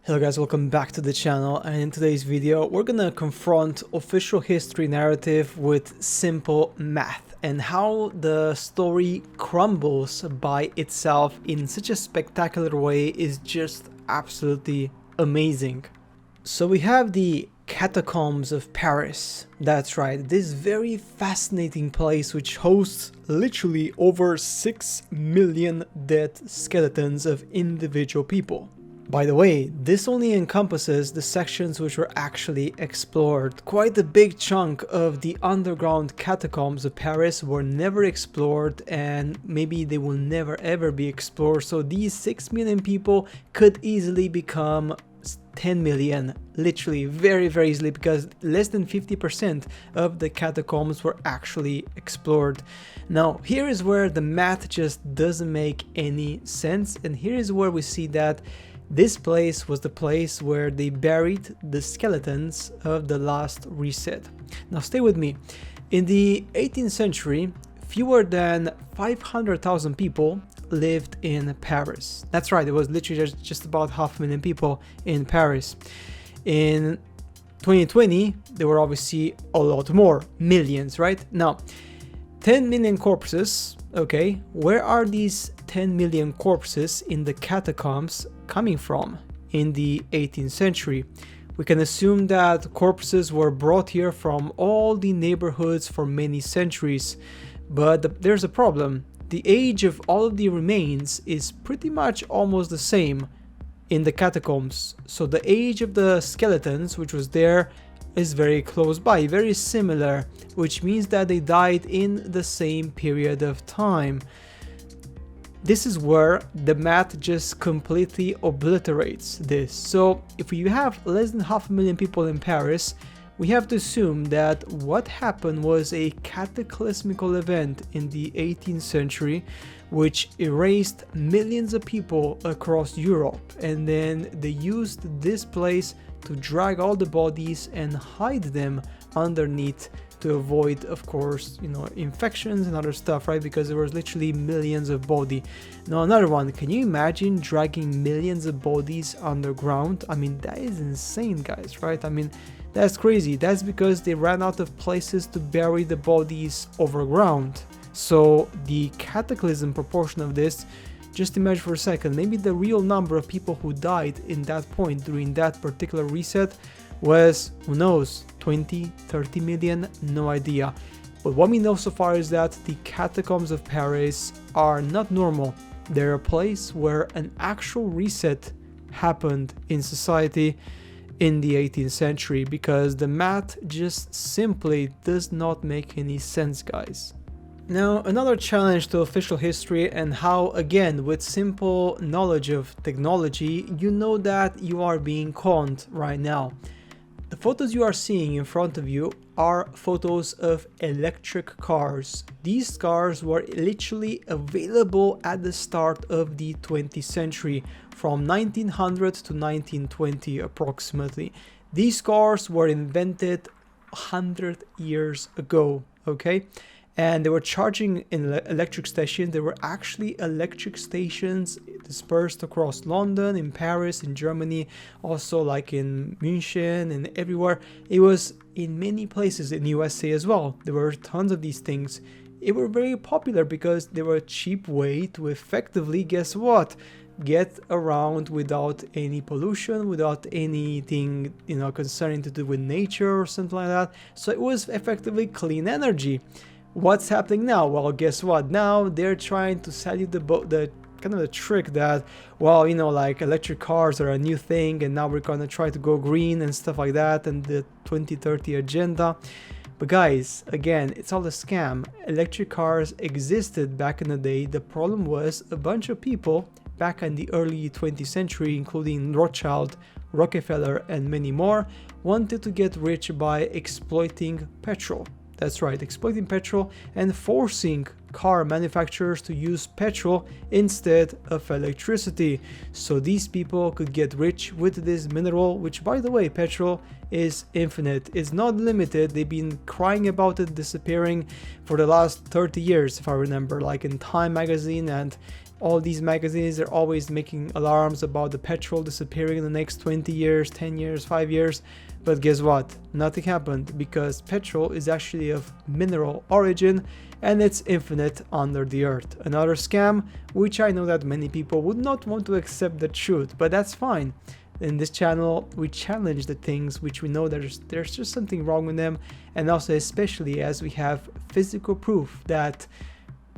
Hello guys, welcome back to the channel, and in today's video we're gonna confront official history narrative with simple math and how the story crumbles by itself in such a spectacular way is just absolutely amazing. So we have the Catacombs of Paris. That's right, this very fascinating place which hosts literally over 6 million dead skeletons of individual people. By the way, this only encompasses the sections which were actually explored. Quite a big chunk of the underground catacombs of Paris were never explored, and maybe they will never ever be explored, so these 6 million people could easily become 10 million, literally very easily, because less than 50% of the catacombs were actually explored. Now here is where the math just doesn't make any sense, and here is where we see that this place was the place where they buried the skeletons of the last reset. Now stay with me. In the 18th century, fewer than 500,000 people lived in Paris. That's right, it was literally just about 500,000 people in Paris. In 2020, there were obviously a lot more, millions, right? Now, 10 million corpses, okay, where are these 10 million corpses in the catacombs coming from in the 18th century? We can assume that corpses were brought here from all the neighborhoods for many centuries, but there's a problem. The age of all of the remains is pretty much almost the same in the catacombs, so the age of the skeletons which was there is very close by, very similar, which means that they died in the same period of time. This is where the math just completely obliterates this. So if you have less than 500,000 people in Paris, we have to assume that what happened was a cataclysmical event in the 18th century which erased millions of people across Europe, and then they used this place to drag all the bodies and hide them underneath to avoid, of course, infections and other stuff, right? Because there was literally millions of bodies. Now another one, can you imagine dragging millions of bodies underground? I mean, that is insane, guys, right? I mean, that's crazy. That's because they ran out of places to bury the bodies overground. So the cataclysm proportion of this, just imagine for a second, maybe the real number of people who died in that point during that particular reset was, who knows, 20, 30 million, no idea. But what we know so far is that the catacombs of Paris are not normal. They're a place where an actual reset happened in society in the 18th century, because the math just simply does not make any sense, guys. Now, another challenge to official history, and how, again, with simple knowledge of technology, you know that you are being conned right now. The photos you are seeing in front of you are photos of electric cars. These cars were literally available at the start of the 20th century, from 1900 to 1920 approximately. These cars were invented 100 years ago, okay? And they were charging in electric stations. There were actually electric stations dispersed across London, in Paris, in Germany, also like in München and everywhere. It was in many places in USA as well. There were tons of these things. It were very popular because they were a cheap way to effectively, guess what? Get around without any pollution, without anything, concerning to do with nature or something like that. So it was effectively clean energy. What's happening now? Well, guess what? Now they're trying to sell you the kind of the trick that, well, like electric cars are a new thing, and now we're gonna try to go green and stuff like that, and the 2030 agenda. But guys, again, it's all a scam. Electric cars existed back in the day. The problem was a bunch of people back in the early 20th century, including Rothschild, Rockefeller, and many more, wanted to get rich by exploiting petrol. That's right, exploiting petrol and forcing car manufacturers to use petrol instead of electricity, so these people could get rich with this mineral, which, by the way, petrol is infinite, it's not limited. They've been crying about it disappearing for the last 30 years, if I remember, like in Time magazine, and All these magazines are always making alarms about the petrol disappearing in the next 20 years, 10 years, 5 years. But guess what? Nothing happened, because petrol is actually of mineral origin and it's infinite under the earth. Another scam, which I know that many people would not want to accept the truth, but that's fine. In this channel, we challenge the things which we know there's just something wrong with them, and also especially as we have physical proof that,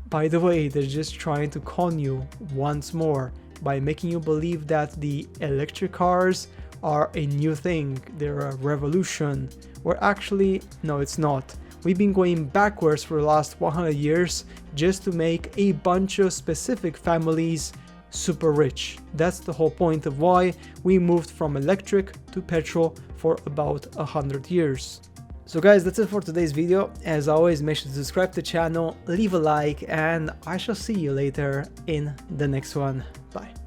by the way, they're just trying to con you once more by making you believe that the electric cars are a new thing, they're a revolution, where actually, no, it's not. We've been going backwards for the last 100 years just to make a bunch of specific families super rich. That's the whole point of why we moved from electric to petrol for about 100 years. So guys, that's it for today's video. As always, make sure to subscribe to the channel, leave a like, and I shall see you later in the next one. Bye.